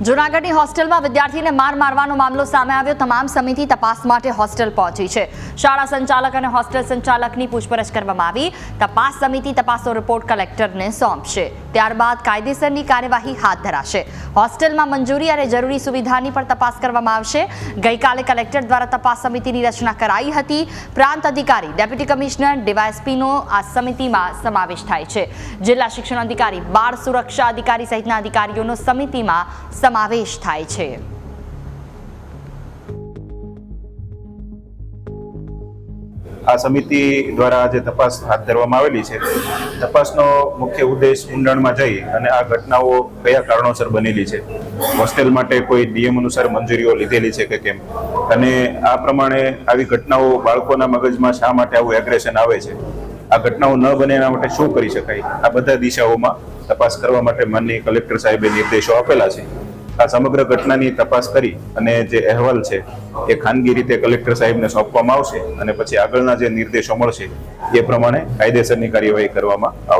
જૂનાગઢની હોસ્ટેલમાં વિદ્યાર્થીને માર મારવાનો મામલો સામે આવ્યો। તમામ સમિતિ તપાસ માટે હોસ્ટેલ પહોંચી છે। શાળા સંચાલક અને હોસ્ટેલ સંચાલકની પૂછપરછ કરવામાં આવી। તપાસ સમિતિ તપાસનો રિપોર્ટ કલેક્ટરને સોંપશે, ત્યારબાદ કાયદેસરની કાર્યવાહી હાથ ધરાશે। હોસ્ટેલમાં મંજૂરી અને જરૂરી સુવિધાની પણ તપાસ કરવામાં આવશે। ગઈકાલે કલેક્ટર દ્વારા તપાસ સમિતિની રચના કરાઈ હતી। પ્રાંત અધિકારી, ડેપ્યુટી કમિશનર, ડીવાયએસપીનો આ સમિતિમાં સમાવેશ થાય છે। જિલ્લા શિક્ષણ અધિકારી, બાળ સુરક્ષા અધિકારી સહિતના અધિકારીઓનો સમિતિમાં સમાવેશ થાય છે। આ સમિતિ દ્વારા જે તપાસ હાથ ધરવામાં આવેલી છે, તપાસનો મુખ્ય ઉદ્દેશ ઊંડાણમાં જઈ અને આ ઘટનાઓ કયા કારણોસર બનેલી છે, હોસ્ટેલ માટે કોઈ નિયમ અનુસાર મંજૂરીઓ લીધેલી છે કે કેમ, અને આ પ્રમાણે આવી ઘટનાઓ બાળકોના મગજમાં શા માટે આવું એગ્રેશન આવે છે, આ ઘટનાઓ ન બને એના માટે શું કરી શકાય, આ બધા દિશાઓમાં તપાસ કરવા માટે માનનીય કલેક્ટર સાહેબે નિર્દેશો આપેલા છે। આ સમગ્ર ઘટનાની તપાસ કરી અને જે અહેવાલ છે એ ખાનગી રીતે કલેક્ટર સાહેબને સોંપવામાં આવશે અને પછી આગળના જે નિર્દેશો મળશે એ પ્રમાણે કાયદેસરની કાર્યવાહી કરવામાં આવશે।